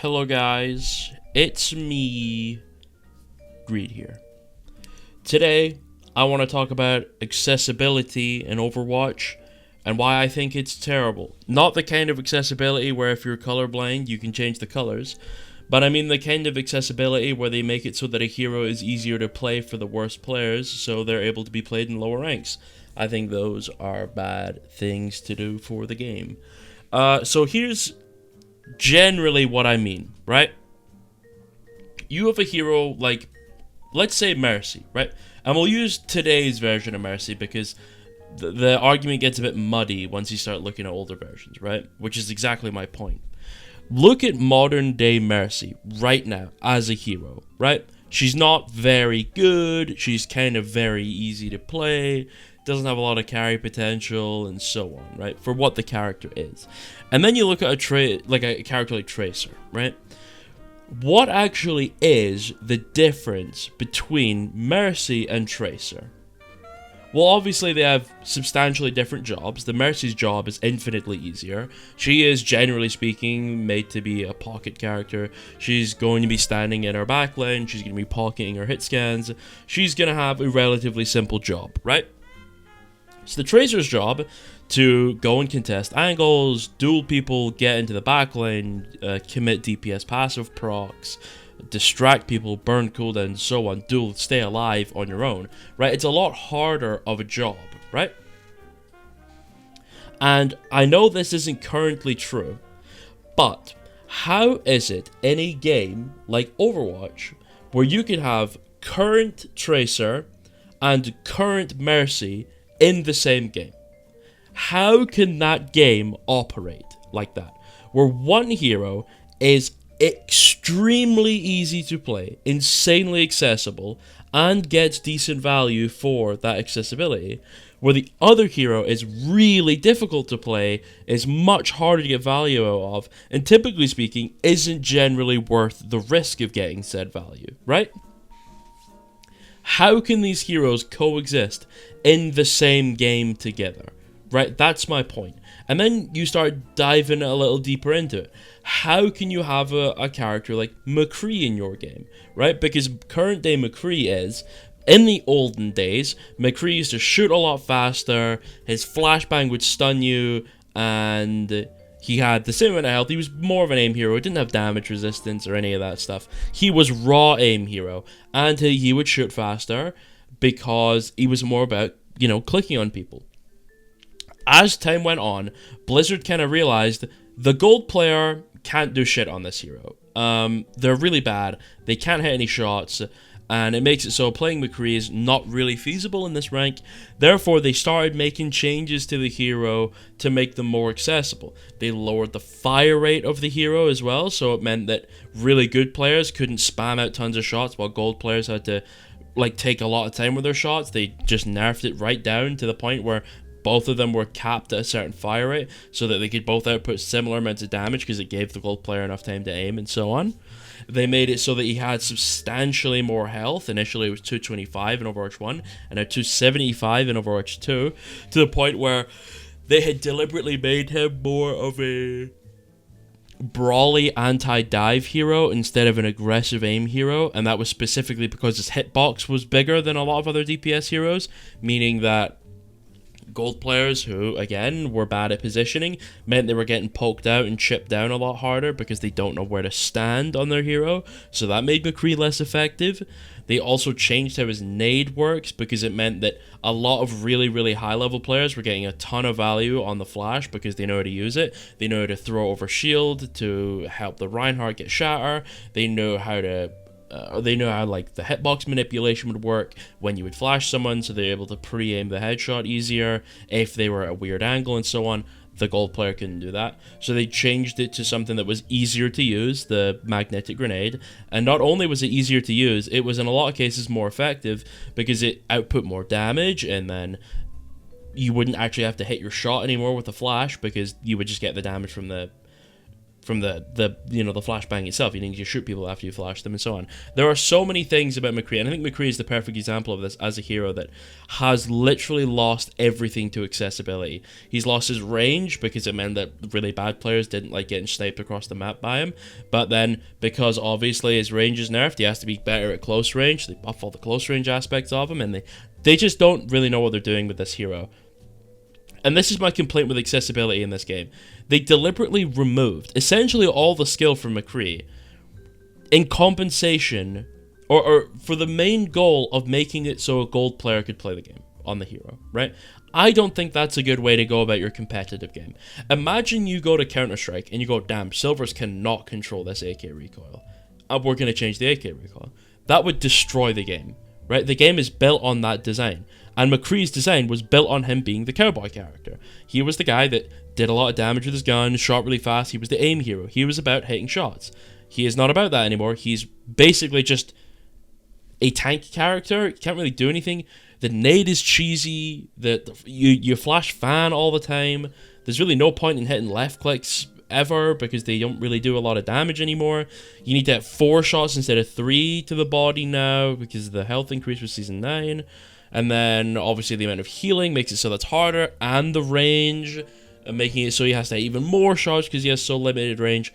Hello guys, it's me, Greed here. Today, I want to talk about accessibility in Overwatch and why I think it's terrible. Not the kind of accessibility where if you're colorblind you can change the colors, but I mean the kind of accessibility where they make it so that a hero is easier to play for the worst players so they're able to be played in lower ranks. I think those are bad things to do for the game. So here's generally what I mean, right? You have a hero like, let's say Mercy, right? And we'll use today's version of Mercy because the argument gets a bit muddy once you start looking at older versions, right? Which is exactly my point. Look at modern day Mercy right now as a hero, right? She's not very good, she's kind of very easy to play, doesn't have a lot of carry potential, and so on, right? For what the character is. And then you look at a character like Tracer, right? What actually is the difference between Mercy and Tracer? Well, obviously they have substantially different jobs. The Mercy's job is infinitely easier. She is, generally speaking, made to be a pocket character. She's going to be standing in her back lane. She's going to be pocketing her hit scans. She's going to have a relatively simple job, right? So the Tracer's job to go and contest angles, duel people, get into the back lane, commit DPS passive procs, distract people, burn cooldown, so on, duel, stay alive on your own, right? It's a lot harder of a job, right? And I know this isn't currently true, but how is it in a game like Overwatch where you can have current Tracer and current Mercy in the same game? How can that game operate like that? Where one hero is extremely easy to play, insanely accessible, and gets decent value for that accessibility, where the other hero is really difficult to play, is much harder to get value out of, and typically speaking, isn't generally worth the risk of getting said value, right? How can these heroes coexist in the same game together? Right, that's my point. And then you start diving a little deeper into it. How can you have a character like McCree in your game, right? Because current day McCree is, in the olden days, McCree used to shoot a lot faster, his flashbang would stun you, and he had the same amount of health. He was more of an aim hero, he didn't have damage resistance or any of that stuff. He was raw aim hero, and he would shoot faster because he was more about, clicking on people. As time went on, Blizzard kind of realized the gold player can't do shit on this hero. They're really bad, they can't hit any shots, and it makes it so playing McCree is not really feasible in this rank. Therefore, they started making changes to the hero to make them more accessible. They lowered the fire rate of the hero as well, so it meant that really good players couldn't spam out tons of shots, while gold players had to take a lot of time with their shots. They just nerfed it right down to the point where both of them were capped at a certain fire rate so that they could both output similar amounts of damage because it gave the gold player enough time to aim and so on. They made it so that he had substantially more health. Initially it was 225 in Overwatch 1 and now 275 in Overwatch 2, to the point where they had deliberately made him more of a brawly anti-dive hero instead of an aggressive aim hero, and that was specifically because his hitbox was bigger than a lot of other DPS heroes, meaning that gold players who, again, were bad at positioning meant they were getting poked out and chipped down a lot harder because they don't know where to stand on their hero, so that made McCree less effective. They also changed how his nade works because it meant that a lot of really, really high level players were getting a ton of value on the flash because they know how to use it. They know how to throw over shield to help the Reinhardt get shatter. They know how to the hitbox manipulation would work when you would flash someone, so they're able to pre-aim the headshot easier if they were at a weird angle and so on. The gold player couldn't do that, so they changed it to something that was easier to use, the magnetic grenade. And not only was it easier to use, it was in a lot of cases more effective because it output more damage, and then you wouldn't actually have to hit your shot anymore with the flash because you would just get the damage from from the flashbang itself. You need to shoot people after you flash them and so on. There are so many things about McCree, and I think McCree is the perfect example of this as a hero that has literally lost everything to accessibility. He's lost his range because it meant that really bad players didn't like getting sniped across the map by him, but then because obviously his range is nerfed, he has to be better at close range, so they buff all the close range aspects of him, and they just don't really know what they're doing with this hero. And this is my complaint with accessibility in this game. They deliberately removed essentially all the skill from McCree in compensation, or for the main goal of making it so a gold player could play the game on the hero, right? I don't think that's a good way to go about your competitive game. Imagine you go to Counter-Strike and you go, damn, silvers cannot control this AK recoil. We're going to change the AK recoil. That would destroy the game, right? The game is built on that design. And McCree's design was built on him being the cowboy character. He was the guy that did a lot of damage with his gun, shot really fast. He was the aim hero. He was about hitting shots. He is not about that anymore. He's basically just a tank character. Can't really do anything. The nade is cheesy. You flash fan all the time. There's really no point in hitting left clicks ever because they don't really do a lot of damage anymore. You need to hit 4 shots instead of 3 to the body now because of the health increase with Season 9. And then, obviously, the amount of healing makes it so that's harder, and the range, making it so he has to hit even more shots because he has so limited range.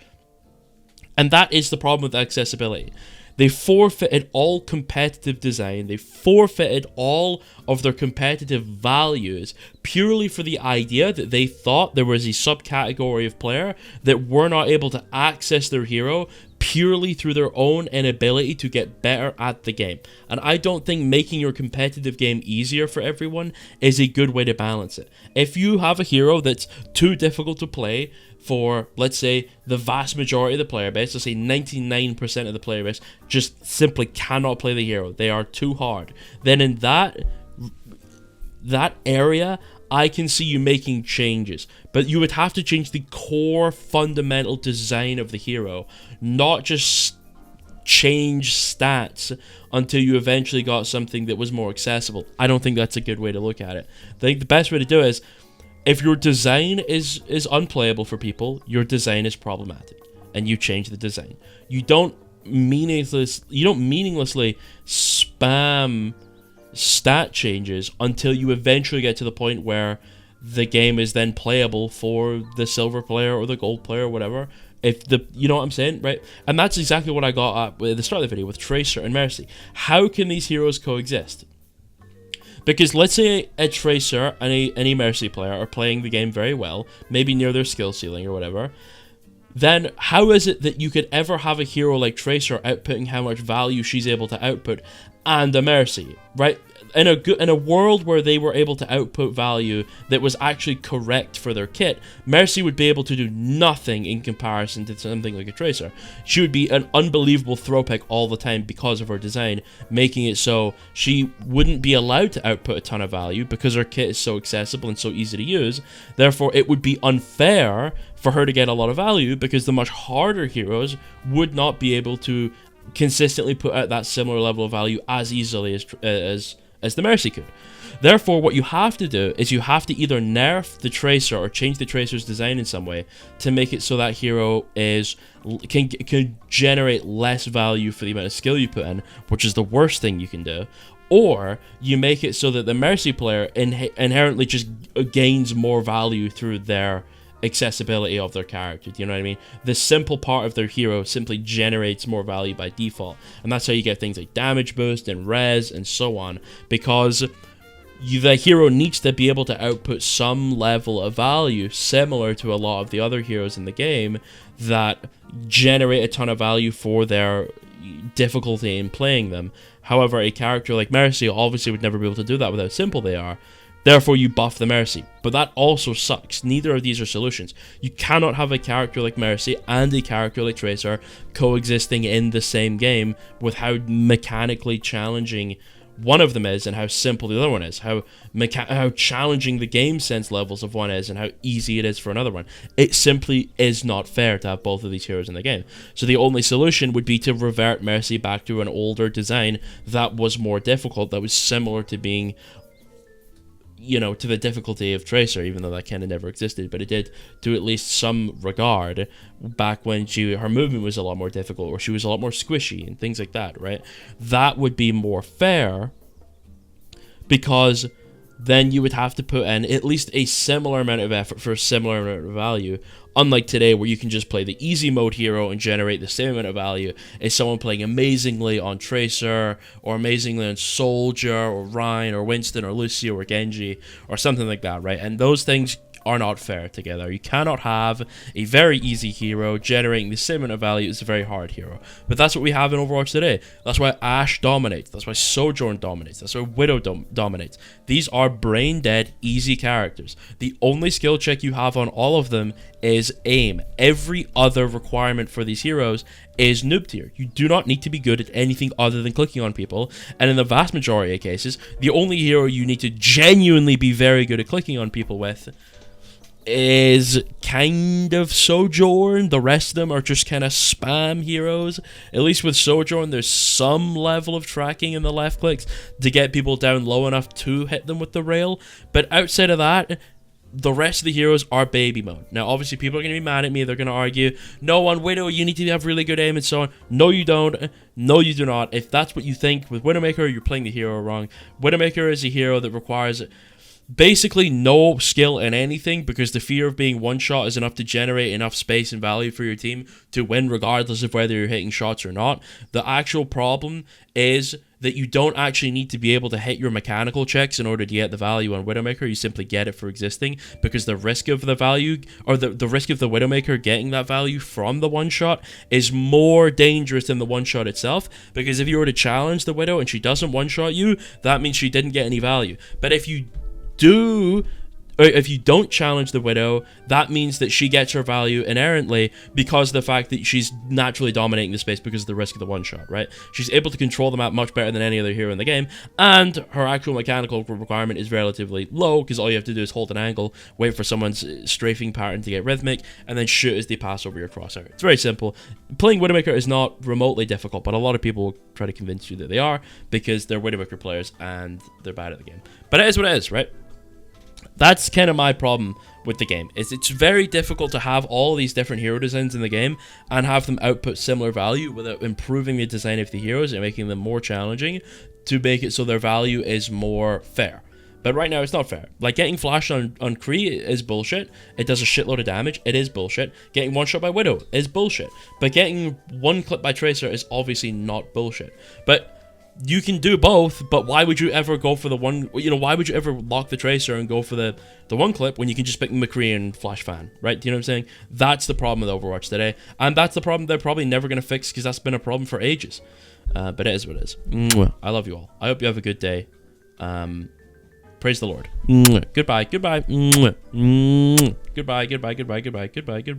And that is the problem with accessibility. They forfeited all competitive design, they forfeited all of their competitive values purely for the idea that they thought there was a subcategory of player that were not able to access their hero purely through their own inability to get better at the game. And I don't think making your competitive game easier for everyone is a good way to balance it. If you have a hero that's too difficult to play for, let's say, the vast majority of the player base, let's say 99% of the player base just simply cannot play the hero, they are too hard, then in that area, I can see you making changes, but you would have to change the core fundamental design of the hero, not just change stats until you eventually got something that was more accessible. I don't think that's a good way to look at it. I think the best way to do it is, if your design is unplayable for people, your design is problematic, and you change the design. You don't meaninglessly spam stat changes until you eventually get to the point where the game is then playable for the silver player or the gold player or whatever. You know what I'm saying, right? And that's exactly what I got at the start of the video with Tracer and Mercy. How can these heroes coexist? Because let's say a Tracer and a Mercy player are playing the game very well, maybe near their skill ceiling or whatever, then how is it that you could ever have a hero like Tracer outputting how much value she's able to output and a Mercy, right? In a world where they were able to output value that was actually correct for their kit, Mercy would be able to do nothing in comparison to something like a Tracer. She would be an unbelievable throw pick all the time because of her design, making it so she wouldn't be allowed to output a ton of value because her kit is so accessible and so easy to use. Therefore, it would be unfair for her to get a lot of value because the much harder heroes would not be able to consistently put out that similar level of value as easily as the Mercy could. Therefore, what you have to do is you have to either nerf the Tracer or change the Tracer's design in some way to make it so that hero can generate less value for the amount of skill you put in, which is the worst thing you can do. Or you make it so that the Mercy player inherently just gains more value through their accessibility of their character. Do you know what I mean? The simple part of their hero simply generates more value by default, and that's how you get things like damage boost and res and so on, because the hero needs to be able to output some level of value similar to a lot of the other heroes in the game that generate a ton of value for their difficulty in playing them. However, a character like Mercy obviously would never be able to do that with how simple they are. Therefore, you buff the Mercy. But that also sucks. Neither of these are solutions. You cannot have a character like Mercy and a character like Tracer coexisting in the same game with how mechanically challenging one of them is and how simple the other one is. How challenging the game sense levels of one is and how easy it is for another one. It simply is not fair to have both of these heroes in the game. So the only solution would be to revert Mercy back to an older design that was more difficult, that was similar to being you know, to the difficulty of Tracer, even though that kind of never existed, but it did to at least some regard back when her movement was a lot more difficult, or she was a lot more squishy and things like that, right? That would be more fair, because then you would have to put in at least a similar amount of effort for a similar amount of value. Unlike today, where you can just play the easy mode hero and generate the same amount of value as someone playing amazingly on Tracer, or amazingly on Soldier, or Ryan, or Winston, or Lucio, or Genji, or something like that, right? And those things are not fair together. You cannot have a very easy hero generating the same amount of value as a very hard hero. But that's what we have in Overwatch today. That's why Ashe dominates. That's why Sojourn dominates. That's why Widow dominates. These are brain dead, easy characters. The only skill check you have on all of them is aim. Every other requirement for these heroes is noob tier. You do not need to be good at anything other than clicking on people, and in the vast majority of cases, the only hero you need to genuinely be very good at clicking on people with is kind of Sojourn. The rest of them are just kind of spam heroes. At least with Sojourn, there's some level of tracking in the left clicks to get people down low enough to hit them with the rail, but outside of that, the rest of the heroes are baby mode. Now, obviously, people are going to be mad at me. They're going to argue, no, on Widow, you need to have really good aim and so on. No, you don't. No, you do not. If that's what you think with Widowmaker, you're playing the hero wrong. Widowmaker is a hero that requires basically no skill in anything, because the fear of being one-shot is enough to generate enough space and value for your team to win, regardless of whether you're hitting shots or not. The actual problem is that you don't actually need to be able to hit your mechanical checks in order to get the value on Widowmaker. You simply get it for existing, because the risk of the value, or the risk of the Widowmaker getting that value from the one-shot is more dangerous than the one-shot itself, because if you were to challenge the Widow and she doesn't one-shot you, that means she didn't get any value. But if you don't challenge the Widow, that means that she gets her value inherently, because of the fact that she's naturally dominating the space because of the risk of the one-shot, right? She's able to control the map much better than any other hero in the game, and her actual mechanical requirement is relatively low, because all you have to do is hold an angle, wait for someone's strafing pattern to get rhythmic, and then shoot as they pass over your crosshair. It's very simple. Playing Widowmaker is not remotely difficult, but a lot of people will try to convince you that they are, because they're Widowmaker players and they're bad at the game. But it is what it is, right? That's kind of my problem with the game, is it's very difficult to have all these different hero designs in the game and have them output similar value without improving the design of the heroes and making them more challenging to make it so their value is more fair. But right now, it's not fair. Like, getting flashed on McCree is bullshit. It does a shitload of damage. It is bullshit. Getting one shot by Widow is bullshit. But getting one clip by Tracer is obviously not bullshit. But you can do both, but why would you ever go for the one, you know, why would you ever lock the Tracer and go for the one clip when you can just pick McCree and Flash Fan, right? Do you know what I'm saying? That's the problem with Overwatch today, and that's the problem they're probably never going to fix, because that's been a problem for ages. But it is what it is. I love you all. I hope you have a good day. Praise the Lord. Goodbye, goodbye. Goodbye, goodbye, goodbye, goodbye, goodbye, goodbye, goodbye.